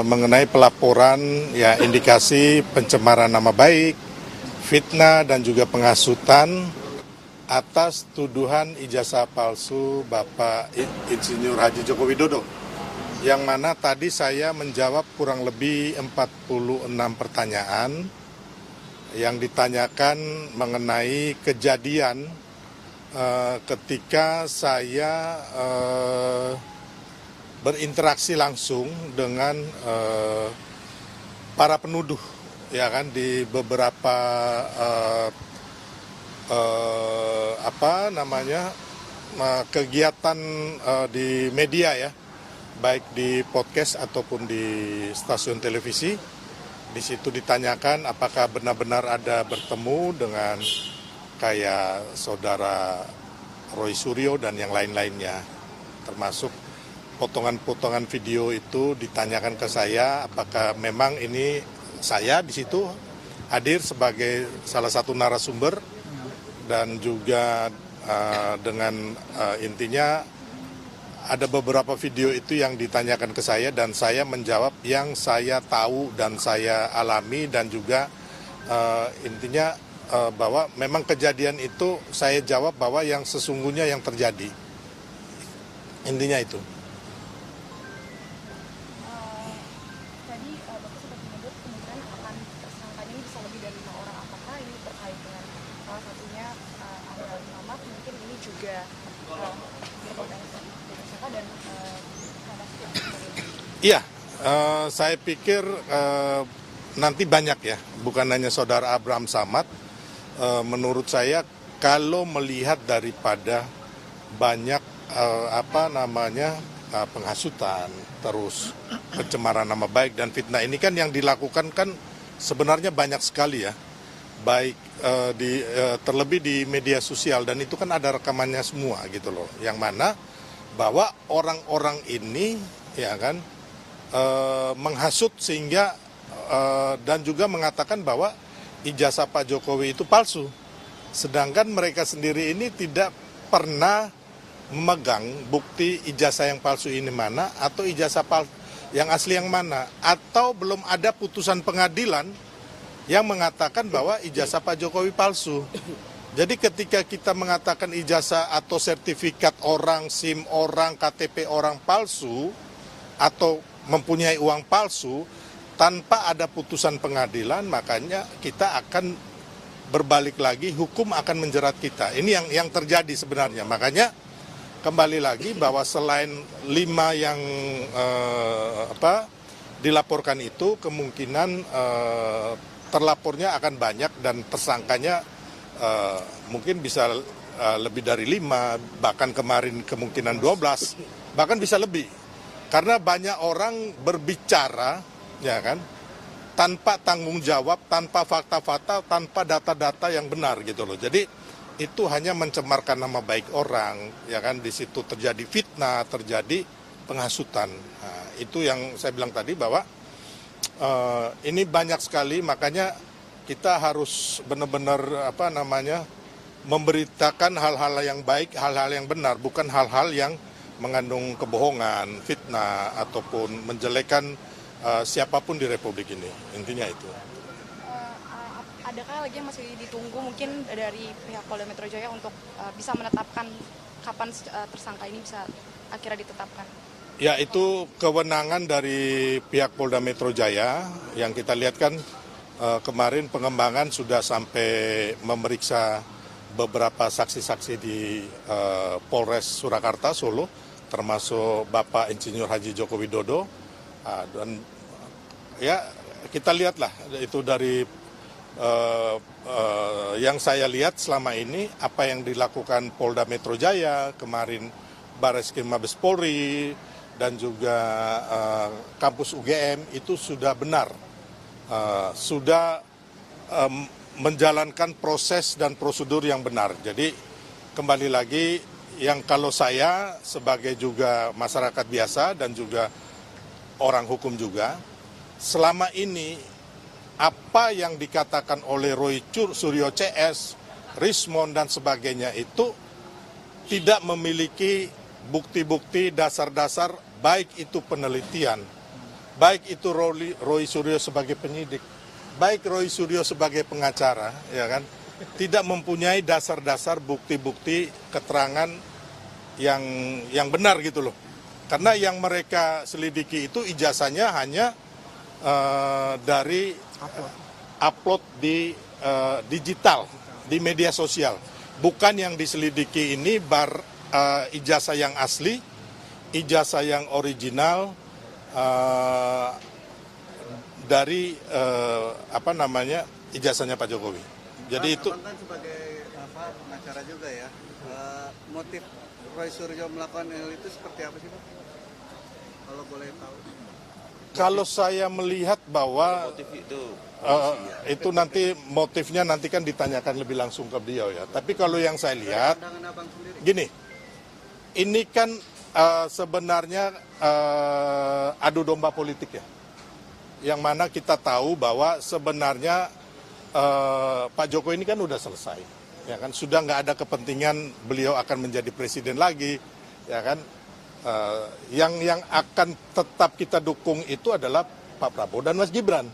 Mengenai pelaporan ya indikasi pencemaran nama baik, fitnah dan juga penghasutan atas tuduhan ijazah palsu Bapak Insinyur Haji Joko Widodo. Yang mana tadi saya menjawab kurang lebih 46 pertanyaan yang ditanyakan mengenai kejadian ketika saya berinteraksi langsung dengan para penuduh, ya kan, di beberapa kegiatan di media ya, baik di podcast ataupun di stasiun televisi. Di situ ditanyakan apakah benar-benar ada bertemu dengan kayak saudara Roy Suryo dan yang lain-lainnya, termasuk potongan-potongan video itu ditanyakan ke saya apakah memang ini saya di situ hadir sebagai salah satu narasumber dan juga dengan intinya ada beberapa video itu yang ditanyakan ke saya dan saya menjawab yang saya tahu dan saya alami dan juga intinya bahwa memang kejadian itu saya jawab bahwa yang sesungguhnya yang terjadi, intinya itu. Iya, saya pikir nanti banyak ya, bukan hanya saudara Abraham Samad. Menurut saya kalau melihat daripada banyak penghasutan, terus pencemaran nama baik dan fitnah ini kan yang dilakukan kan sebenarnya banyak sekali ya, baik terlebih di media sosial dan itu kan ada rekamannya semua gitu loh, yang mana bahwa orang-orang ini ya kan menghasut sehingga dan juga mengatakan bahwa ijazah Pak Jokowi itu palsu, sedangkan mereka sendiri ini tidak pernah memegang bukti ijazah yang palsu ini mana atau ijazah yang asli yang mana, atau belum ada putusan pengadilan yang mengatakan bahwa ijazah Pak Jokowi palsu. Jadi ketika kita mengatakan ijazah atau sertifikat orang, SIM orang, KTP orang palsu atau mempunyai uang palsu tanpa ada putusan pengadilan, makanya kita akan berbalik lagi, hukum akan menjerat kita. Ini yang terjadi sebenarnya. Makanya kembali lagi bahwa selain 5 yang dilaporkan itu, kemungkinan terlapornya akan banyak dan tersangkanya mungkin bisa lebih dari 5, bahkan kemarin kemungkinan 12, bahkan bisa lebih. Karena banyak orang berbicara, ya kan, tanpa tanggung jawab, tanpa fakta-fakta, tanpa data-data yang benar gitu loh. Jadi itu hanya mencemarkan nama baik orang, ya kan. Di situ terjadi fitnah, terjadi penghasutan. Nah, itu yang saya bilang tadi bahwa ini banyak sekali, makanya kita harus benar-benar memberitakan hal-hal yang baik, hal-hal yang benar, bukan hal-hal yang mengandung kebohongan, fitnah, ataupun menjelekan siapapun di Republik ini. Intinya itu. Adakah lagi yang masih ditunggu mungkin dari pihak Polda Metro Jaya untuk bisa menetapkan kapan tersangka ini bisa akhirnya ditetapkan? Ya, itu kewenangan dari pihak Polda Metro Jaya. Yang kita lihat kan kemarin pengembangan sudah sampai memeriksa beberapa saksi-saksi di Polres Surakarta, Solo, termasuk Bapak Insinyur Haji Joko Widodo. Dan ya kita lihatlah itu dari yang saya lihat selama ini, apa yang dilakukan Polda Metro Jaya, kemarin Barreskrim Mabes Polri, dan juga kampus UGM itu sudah benar, sudah menjalankan proses dan prosedur yang benar. Jadi kembali lagi, yang kalau saya sebagai juga masyarakat biasa dan juga orang hukum juga, selama ini apa yang dikatakan oleh Roy Suryo CS, Rismond dan sebagainya itu tidak memiliki bukti-bukti dasar-dasar, baik itu penelitian baik itu Roy Suryo sebagai penyidik, baik Roy Suryo sebagai pengacara, ya kan, tidak mempunyai dasar-dasar bukti-bukti keterangan yang benar gitu loh. Karena yang mereka selidiki itu ijazahnya hanya dari upload di digital, di media sosial. Bukan yang diselidiki ini ijazah yang asli, ijazah yang original dari ijazahnya Pak Jokowi. Jadi itu Abang kan sebagai pengacara juga ya, motif Roy Suryo melakukan hal itu seperti apa sih Pak? Kalau boleh tahu. kalau saya melihat bahwa itu nanti motifnya nanti kan ditanyakan lebih langsung ke beliau ya. Tapi kalau yang saya lihat, Pandangan abang sendiri. gini, ini kan sebenarnya adu domba politik ya. Yang mana kita tahu bahwa sebenarnya Pak Jokowi ini kan udah selesai, ya kan, sudah nggak ada kepentingan beliau akan menjadi presiden lagi, ya kan. Yang akan tetap kita dukung itu adalah Pak Prabowo dan Mas Gibran.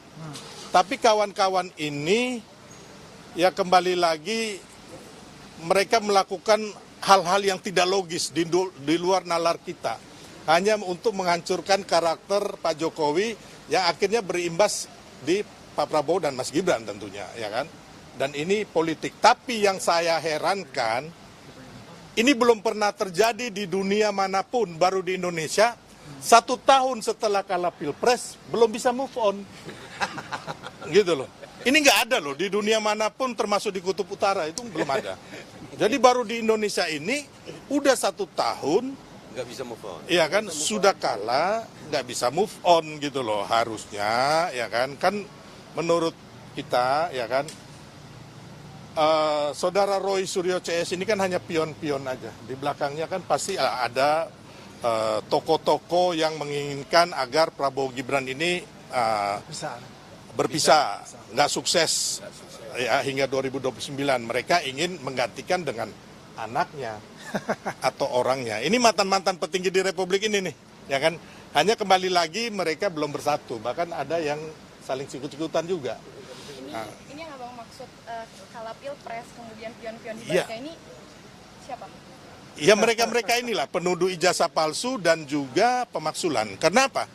Tapi kawan-kawan ini ya kembali lagi mereka melakukan hal-hal yang tidak logis di luar nalar kita, hanya untuk menghancurkan karakter Pak Jokowi yang akhirnya berimbas di Pak Prabowo dan Mas Gibran tentunya, ya kan. Dan ini politik. Tapi yang saya herankan, ini belum pernah terjadi di dunia manapun, baru di Indonesia. 1 tahun setelah kalah Pilpres, belum bisa move on. Gitu loh. Ini nggak ada loh, di dunia manapun termasuk di Kutub Utara, itu belum ada. Jadi baru di Indonesia ini, udah 1 tahun, nggak bisa move on. iya kan, sudah kalah, nggak bisa move on gitu loh. Harusnya, ya kan menurut kita, ya kan, saudara Roy Suryo CS ini kan hanya pion-pion aja. Di belakangnya kan pasti ada tokoh-tokoh yang menginginkan agar Prabowo Gibran ini berpisah, nggak sukses ya hingga 2029. Mereka ingin menggantikan dengan anaknya atau orangnya. Ini mantan-mantan petinggi di Republik ini nih, ya kan. Hanya kembali lagi mereka belum bersatu, bahkan ada yang saling sikut-sikutan juga. Ini yang abang maksud kalah Pilpres kemudian pion-pion di Iya. baliknya ini siapa? Ya mereka-mereka inilah penuduh ijazah palsu dan juga pemaksulan. Kenapa?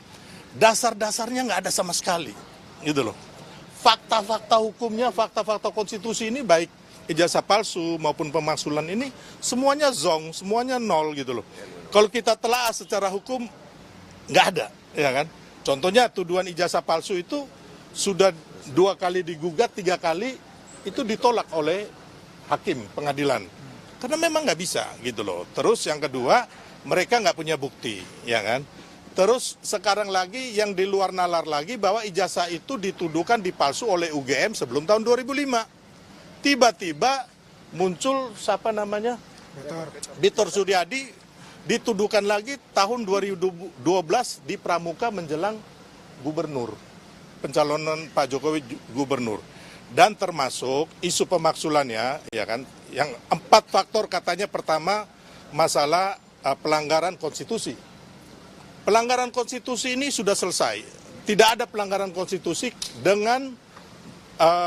Dasar-dasarnya nggak ada sama sekali, gitu loh. Fakta-fakta hukumnya, fakta-fakta konstitusi ini baik ijazah palsu maupun pemaksulan ini semuanya zong, semuanya nol gitu loh. Kalau kita telah secara hukum nggak ada, ya kan? Contohnya tuduhan ijazah palsu itu sudah 2 kali digugat, 3 kali itu ditolak oleh hakim pengadilan. Karena memang nggak bisa gitu loh. Terus yang kedua, mereka nggak punya bukti, ya kan? Terus sekarang lagi yang di luar nalar lagi bahwa ijazah itu dituduhkan dipalsu oleh UGM sebelum tahun 2005. Tiba-tiba muncul siapa namanya? Bitor Suryadi dituduhkan lagi tahun 2012 di Pramuka menjelang gubernur. Pencalonan Pak Jokowi gubernur. Dan termasuk isu pemaksulannya, ya kan, yang 4 faktor katanya. Pertama, masalah pelanggaran konstitusi. Pelanggaran konstitusi ini sudah selesai. Tidak ada pelanggaran konstitusi dengan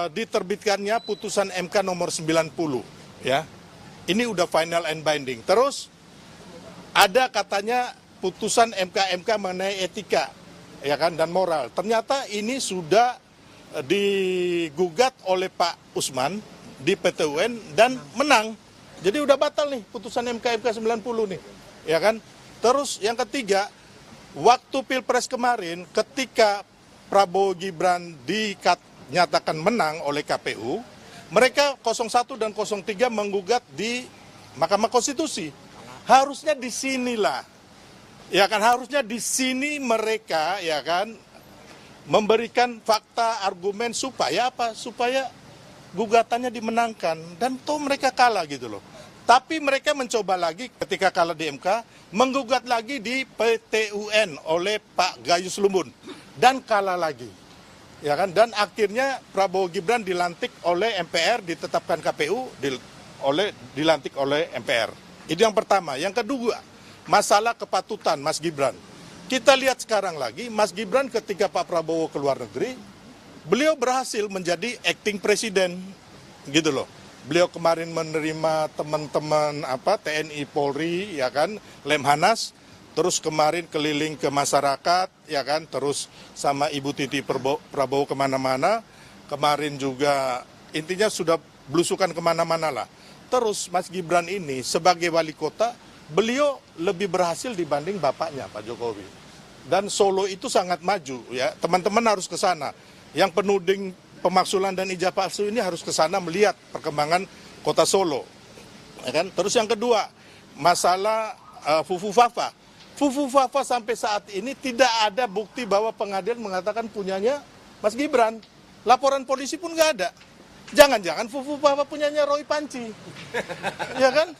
diterbitkannya putusan MK nomor 90, ya. Ini udah final and binding. Terus ada katanya putusan MK mengenai etika, ya kan, dan moral. Ternyata ini sudah digugat oleh Pak Usman di PT UN dan menang. Jadi udah batal nih putusan MK 90 nih, ya kan. Terus yang ketiga, waktu Pilpres kemarin ketika Prabowo Gibran dinyatakan menang oleh KPU, mereka 01 dan 03 menggugat di Mahkamah Konstitusi. Harusnya di sinilah, ya kan, harusnya di sini mereka, ya kan, memberikan fakta argumen supaya apa? Supaya gugatannya dimenangkan, dan toh mereka kalah gitu loh. Tapi mereka mencoba lagi ketika kalah di MK, menggugat lagi di PT UN oleh Pak Gayus Lumbun dan kalah lagi. Ya kan? Dan akhirnya Prabowo Gibran dilantik oleh MPR, ditetapkan KPU, dilantik oleh MPR. Itu yang pertama. Yang kedua, masalah kepatutan Mas Gibran. Kita lihat sekarang lagi, Mas Gibran ketika Pak Prabowo ke luar negeri, beliau berhasil menjadi acting presiden, gitu loh. Beliau kemarin menerima teman-teman TNI Polri, ya kan, Lemhanas, terus kemarin keliling ke masyarakat, ya kan, terus sama Ibu Titi Prabowo kemana-mana, kemarin juga intinya sudah belusukan kemana-mana lah. Terus Mas Gibran ini sebagai wali kota, beliau lebih berhasil dibanding bapaknya Pak Jokowi. Dan Solo itu sangat maju, ya. Teman-teman harus ke sana. Yang penuding pemaksulan dan ijazah palsu ini harus ke sana melihat perkembangan kota Solo. Ya kan? Terus yang kedua, masalah Fufu Fafa. Fufu Fafa sampai saat ini tidak ada bukti bahwa pengadilan mengatakan punyanya Mas Gibran. Laporan polisi pun nggak ada. Jangan-jangan Fufu Fafa punyanya Roy Panci. Ya kan?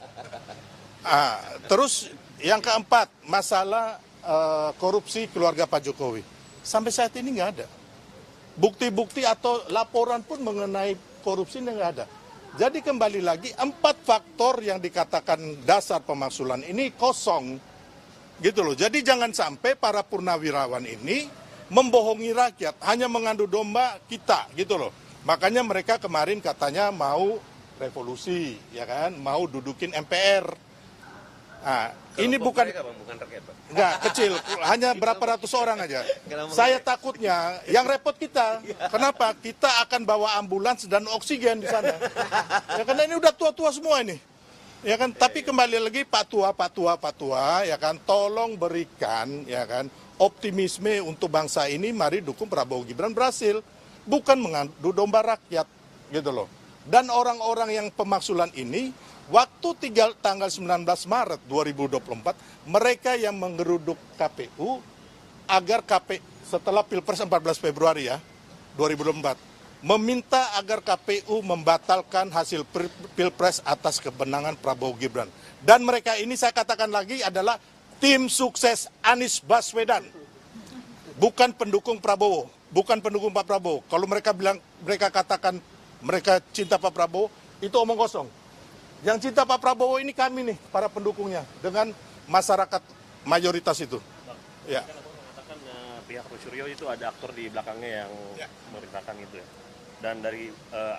Terus yang keempat, masalah korupsi keluarga Pak Jokowi. Sampai saat ini nggak ada. Bukti-bukti atau laporan pun mengenai korupsi nggak ada. Jadi kembali lagi, 4 faktor yang dikatakan dasar pemaksulan ini kosong. Gitu loh. Jadi jangan sampai para purnawirawan ini membohongi rakyat, hanya mengadu domba kita, gitu loh. Makanya mereka kemarin katanya mau revolusi, ya kan, mau dudukin MPR. Ini bukan rakyat, Pak. Enggak, kecil, hanya berapa ratus orang aja. Saya takutnya yang repot kita. Kenapa? Kita akan bawa ambulans dan oksigen di sana. Ya karena ini udah tua-tua semua ini. Ya kan, tapi kembali lagi Pak Tua, ya kan, tolong berikan, ya kan, optimisme untuk bangsa ini. Mari dukung Prabowo Gibran berhasil, bukan mengadu domba rakyat, gitu loh. Dan orang-orang yang pemaksulan ini, waktu tanggal 19 Maret 2024, mereka yang menggeruduk KPU agar setelah Pilpres 14 Februari ya, 2024, meminta agar KPU membatalkan hasil Pilpres atas kemenangan Prabowo Gibran. Dan mereka ini saya katakan lagi adalah tim sukses Anies Baswedan. Bukan pendukung Prabowo, bukan pendukung Pak Prabowo. Kalau mereka katakan mereka cinta Pak Prabowo, itu omong kosong. Yang cinta Pak Prabowo ini kami nih, para pendukungnya, dengan masyarakat mayoritas itu. Ya. Kan abang mengatakan pihak Roy Suryo itu ada aktor di belakangnya yang memerintahkan itu ya. Dan dari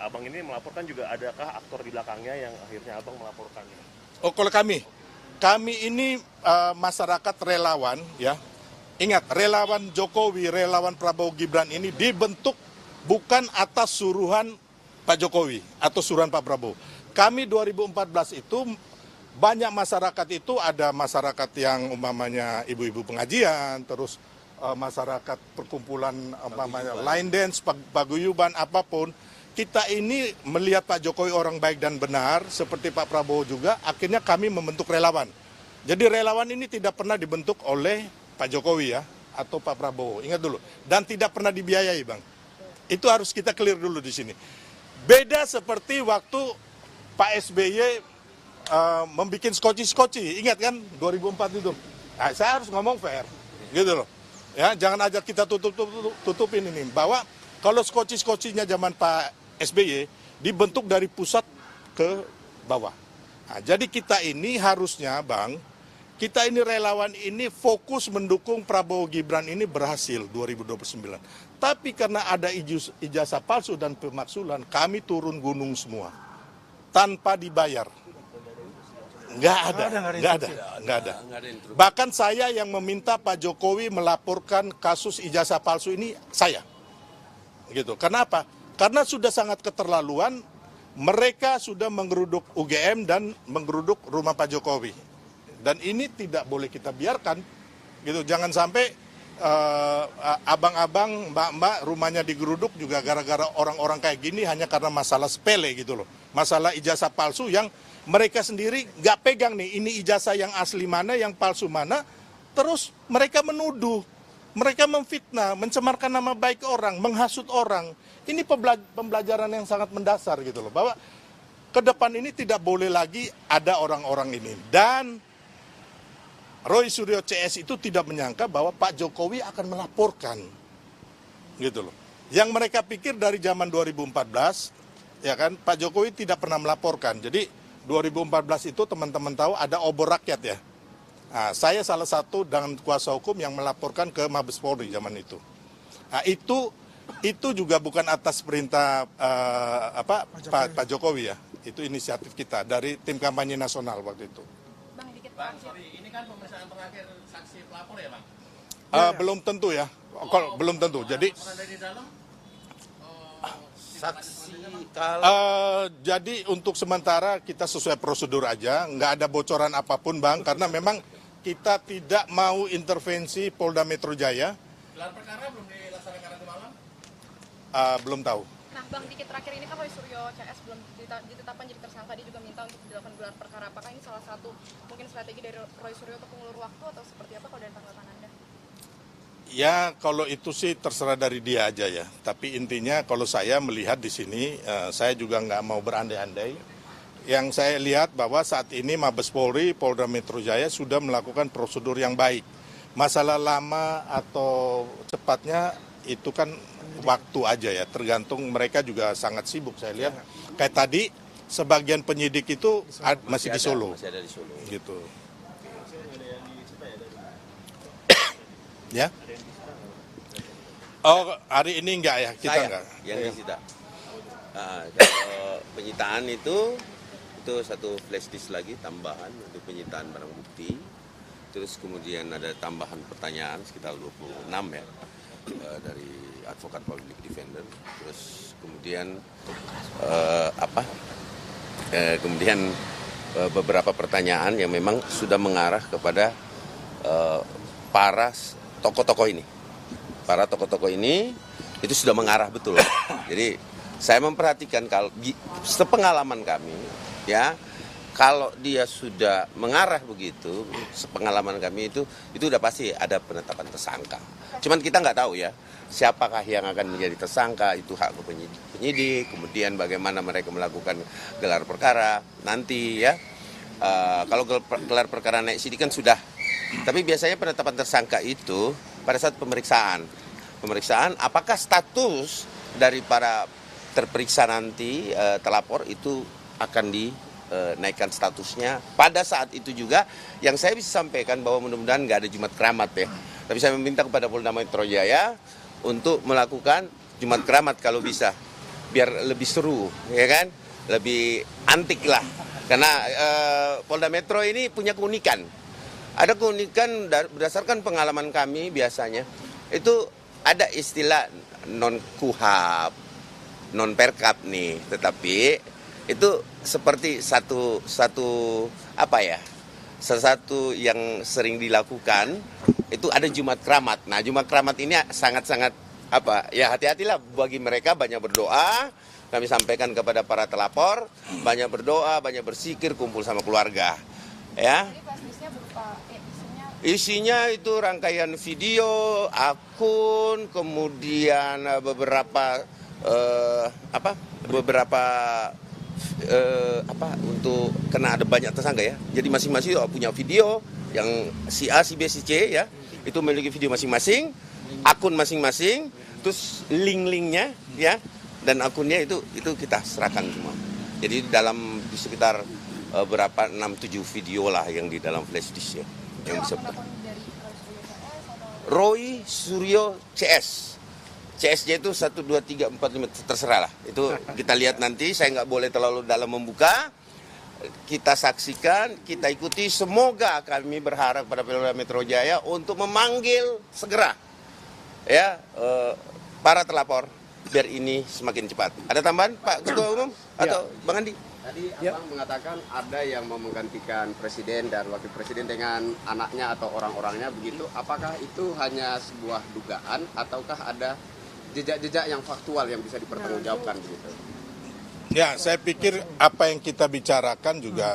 abang ini melaporkan juga adakah aktor di belakangnya yang akhirnya abang melaporkan? Oh, kalau kami ini masyarakat relawan, ya. Ingat, relawan Jokowi, relawan Prabowo Gibran ini dibentuk bukan atas suruhan Pak Jokowi atau suruhan Pak Prabowo. Kami 2014 itu banyak masyarakat itu, ada masyarakat yang umpamanya ibu-ibu pengajian, terus masyarakat perkumpulan umpamanya line dance, paguyuban, apapun. Kita ini melihat Pak Jokowi orang baik dan benar, seperti Pak Prabowo juga, akhirnya kami membentuk relawan. Jadi relawan ini tidak pernah dibentuk oleh Pak Jokowi ya, atau Pak Prabowo, ingat dulu. Dan tidak pernah dibiayai, Bang. Itu harus kita clear dulu di sini. Beda seperti waktu Pak SBY membuat skoci-skoci, ingat kan 2004 itu. Nah, saya harus ngomong fair, gitu loh. Ya, jangan aja kita tutupin ini, bahwa kalau skoci-skocinya zaman Pak SBY dibentuk dari pusat ke bawah. Nah, jadi kita ini harusnya, Bang, kita ini relawan ini fokus mendukung Prabowo Gibran ini berhasil 2029. Tapi karena ada ijazah palsu dan pemaksulan, kami turun gunung semua. Tanpa dibayar. Nggak ada. Bahkan saya yang meminta Pak Jokowi melaporkan kasus ijazah palsu ini, saya. Gitu. Kenapa? Karena sudah sangat keterlaluan, mereka sudah menggeruduk UGM dan menggeruduk rumah Pak Jokowi. Dan ini tidak boleh kita biarkan. Gitu. Jangan sampai abang-abang, mbak-mbak rumahnya digeruduk juga gara-gara orang-orang kayak gini hanya karena masalah sepele gitu loh. Masalah ijazah palsu yang mereka sendiri nggak pegang nih, ini ijazah yang asli mana, yang palsu mana, terus mereka menuduh, mereka memfitnah, mencemarkan nama baik orang, menghasut orang. Ini pembelajaran yang sangat mendasar gitu loh, bahwa ke depan ini tidak boleh lagi ada orang-orang ini. Dan Roy Suryo CS itu tidak menyangka bahwa Pak Jokowi akan melaporkan, gitu loh. Yang mereka pikir dari zaman 2014, ya kan, Pak Jokowi tidak pernah melaporkan. Jadi 2014 itu teman-teman tahu ada obor rakyat ya. Nah, saya salah satu dengan kuasa hukum yang melaporkan ke Mabes Polri zaman itu. Nah, itu juga bukan atas perintah Pak Jokowi ya. Itu inisiatif kita dari tim kampanye nasional waktu itu. Bang, dikit Bang, terakhir. sorry, ini kan pemeriksaan terakhir saksi pelapor ya, Bang? Belum tentu ya. Kalau belum tentu. Jadi Pernah dari dalam? Saksi kalau jadi untuk sementara kita sesuai prosedur aja, nggak ada bocoran apapun Bang, karena memang kita tidak mau intervensi Polda Metro Jaya. Gelar perkara belum dilaksanakan nanti malam? Belum tahu. Nah, Bang, dikit terakhir ini kan Roy Suryo CS belum ditetapkan jadi tersangka, dia juga minta untuk dilakukan gelar perkara. Apakah ini salah satu mungkin strategi dari Roy Suryo untuk mengulur waktu atau seperti apa kalau dari tanggapan Anda? Ya kalau itu sih terserah dari dia aja ya. Tapi intinya kalau saya melihat di sini, saya juga nggak mau berandai-andai. Yang saya lihat bahwa saat ini Mabes Polri, Polda Metro Jaya sudah melakukan prosedur yang baik. Masalah lama atau cepatnya itu kan waktu aja ya. Tergantung mereka juga sangat sibuk saya lihat. Kayak tadi sebagian penyidik itu masih di Solo. masih ada di Solo. Gitu. Ya? Oh, hari ini enggak ya? Kita Saya enggak. yang disita. Kalau penyitaan itu satu flash disk lagi tambahan untuk penyitaan barang bukti. Terus kemudian ada tambahan pertanyaan sekitar 26 ya dari advokat public defender. Terus kemudian beberapa pertanyaan yang memang sudah mengarah kepada para tokoh-tokoh ini. Para tokoh-tokoh ini itu sudah mengarah betul. Jadi saya memperhatikan kalau sepengalaman kami ya, kalau dia sudah mengarah begitu, sepengalaman kami itu udah pasti ada penetapan tersangka. Cuman kita nggak tahu ya siapakah yang akan menjadi tersangka, itu hak penyidik, kemudian bagaimana mereka melakukan gelar perkara nanti ya. Kalau gelar perkara naik sidik kan sudah. Tapi biasanya penetapan tersangka itu pada saat pemeriksaan apakah status dari para terperiksa nanti terlapor itu akan dinaikkan statusnya. Pada saat itu juga yang saya bisa sampaikan bahwa mudah-mudahan nggak ada Jumat Keramat ya. Tapi saya meminta kepada Polda Metro Jaya untuk melakukan Jumat Keramat kalau bisa, biar lebih seru ya kan, lebih antik lah. Karena Polda Metro ini punya keunikan. Ada keunikan berdasarkan pengalaman kami biasanya, itu ada istilah non-kuhab, non-perkap nih, tetapi itu seperti satu yang sering dilakukan, itu ada Jumat Keramat. Nah, Jumat Keramat ini sangat-sangat hati-hatilah bagi mereka, banyak berdoa, kami sampaikan kepada para telapor, banyak berdoa, banyak bersikir, kumpul sama keluarga. Ya. Jadi plastisnya berupa Isinya itu rangkaian video, akun, kemudian beberapa untuk karena ada banyak tersangka ya. Jadi masing-masing punya video yang si A, si B, si C ya. Itu memiliki video masing-masing, akun masing-masing, terus link-linknya ya, dan akunnya itu kita serahkan semua. Jadi di sekitar 6-7 video lah yang di dalam flash disk ya. Yang bisa Roy Suryo CS. CS-nya itu 1, 2, 3, 4, 5 terserah lah. Itu kita lihat nanti, saya nggak boleh terlalu dalam membuka. Kita saksikan, kita ikuti. Semoga kami berharap pada Polda Metro Jaya untuk memanggil segera ya para terlapor biar ini semakin cepat. Ada tambahan Pak Ketua Umum atau Bang Andi? Tadi Abang mengatakan ada yang mau menggantikan presiden dan wakil presiden dengan anaknya atau orang-orangnya begitu. Apakah itu hanya sebuah dugaan ataukah ada jejak-jejak yang faktual yang bisa dipertanggungjawabkan begitu? Ya, saya pikir apa yang kita bicarakan juga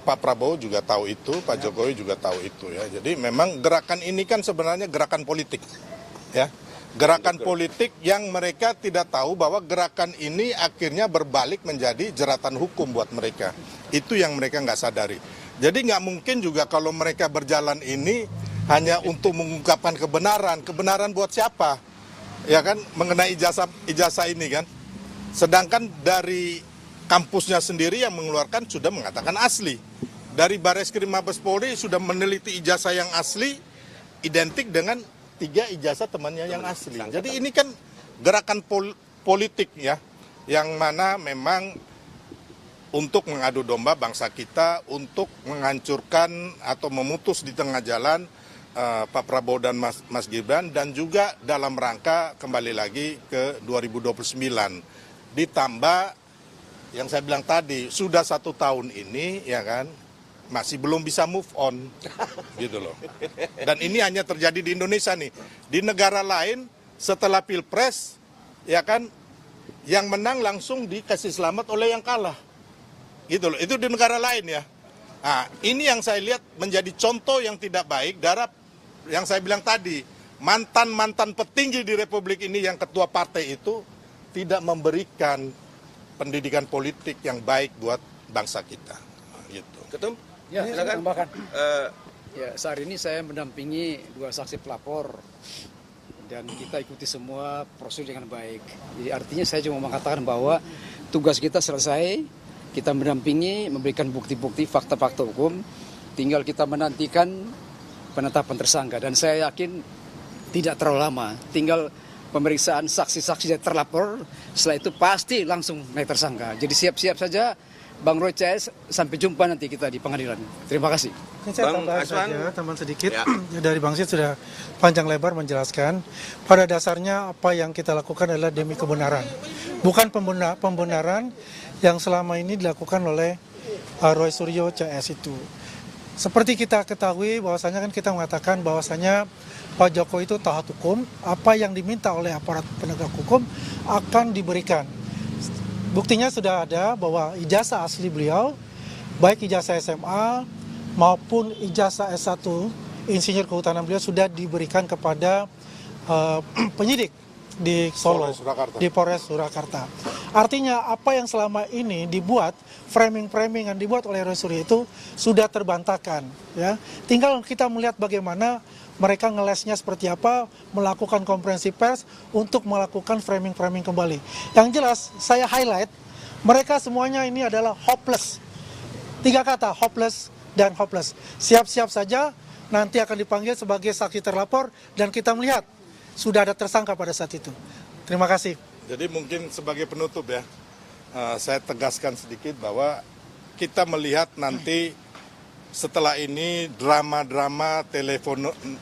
Pak Prabowo juga tahu itu, Pak Jokowi juga tahu itu ya. Jadi memang gerakan ini kan sebenarnya gerakan politik, ya. Gerakan politik yang mereka tidak tahu bahwa gerakan ini akhirnya berbalik menjadi jeratan hukum buat mereka. Itu yang mereka nggak sadari. Jadi nggak mungkin juga kalau mereka berjalan ini hanya untuk mengungkapkan kebenaran. Kebenaran buat siapa? Ya kan, mengenai ijazah ini kan. Sedangkan dari kampusnya sendiri yang mengeluarkan sudah mengatakan asli. dari Bareskrim Mabes Polri sudah meneliti ijazah yang asli identik dengan 3 ijazah temannya yang asli. Jadi ini kan gerakan politik ya, yang mana memang untuk mengadu domba bangsa kita, untuk menghancurkan atau memutus di tengah jalan Pak Prabowo dan Mas Gibran, dan juga dalam rangka kembali lagi ke 2029. Ditambah yang saya bilang tadi, sudah 1 tahun ini ya kan, masih belum bisa move on gitu loh. Dan ini hanya terjadi di Indonesia nih. Di negara lain setelah Pilpres ya kan, yang menang langsung dikasih selamat oleh yang kalah. Gitu loh. Itu di negara lain ya. Nah, ini yang saya lihat menjadi contoh yang tidak baik dari yang saya bilang tadi, mantan-mantan petinggi di Republik ini yang ketua partai itu tidak memberikan pendidikan politik yang baik buat bangsa kita. Gitu. Ketum? Ya, Silakan. tambahkan. Ya, saat ini saya mendampingi 2 saksi pelapor dan kita ikuti semua prosedur dengan baik. Jadi artinya saya cuma mengatakan bahwa tugas kita selesai, kita mendampingi, memberikan bukti-bukti, fakta-fakta hukum, tinggal kita menantikan penetapan tersangka. Dan saya yakin tidak terlalu lama, tinggal pemeriksaan saksi-saksi yang terlapor, setelah itu pasti langsung naik tersangka. Jadi siap-siap saja Bang Roy CS, sampai jumpa nanti kita di pengadilan. Terima kasih. Saya Bang tambah Aswan. saja, teman sedikit. Ya. Dari Bang Sid sudah panjang lebar menjelaskan. Pada dasarnya apa yang kita lakukan adalah demi kebenaran. Bukan pembenaran yang selama ini dilakukan oleh Roy Suryo CS itu. Seperti kita ketahui bahwasanya kan kita mengatakan bahwasanya Pak Jokowi itu taat hukum, apa yang diminta oleh aparat penegak hukum akan diberikan. Buktinya sudah ada bahwa ijazah asli beliau, baik ijazah SMA maupun ijazah S1 Insinyur Kehutanan beliau sudah diberikan kepada penyidik di Solo, di Polres Surakarta. Artinya apa yang selama ini dibuat, framing-framing yang dibuat oleh Roy Suryo itu sudah terbantahkan. Ya. Tinggal kita melihat bagaimana mereka ngelesnya seperti apa, melakukan konferensi pers untuk melakukan framing-framing kembali. Yang jelas, saya highlight, mereka semuanya ini adalah hopeless. 3 kata, hopeless dan hopeless. Siap-siap saja, nanti akan dipanggil sebagai saksi terlapor, dan kita melihat sudah ada tersangka pada saat itu. Terima kasih. Jadi mungkin sebagai penutup ya, saya tegaskan sedikit bahwa kita melihat nanti setelah ini drama-drama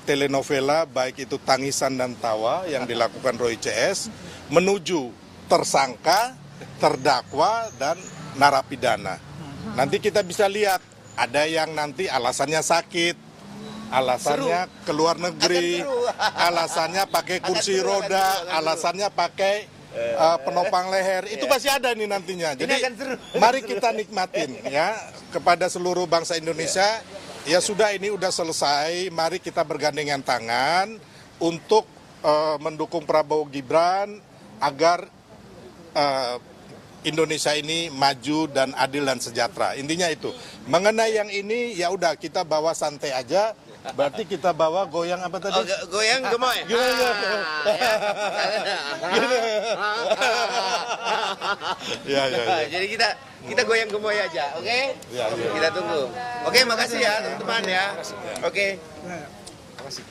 telenovela baik itu tangisan dan tawa yang dilakukan Roy CS menuju tersangka, terdakwa, dan narapidana. Nanti kita bisa lihat ada yang nanti alasannya sakit, alasannya keluar negeri, alasannya pakai kursi roda, alasannya pakai penopang leher. Itu pasti ada nih nantinya. Jadi mari kita nikmatin ya, kepada seluruh bangsa Indonesia. Ya sudah, ini udah selesai. Mari kita bergandengan tangan untuk mendukung Prabowo Gibran agar Indonesia ini maju dan adil dan sejahtera. Intinya itu. Mengenai yang ini ya udah kita bawa santai aja. Berarti kita bawa goyang apa tadi? Goyang gemoy. Ya. Jadi kita goyang gemoy aja, oke? Ya. Kita tunggu. Oke, makasih ya teman-teman ya. Oke. Terima kasih.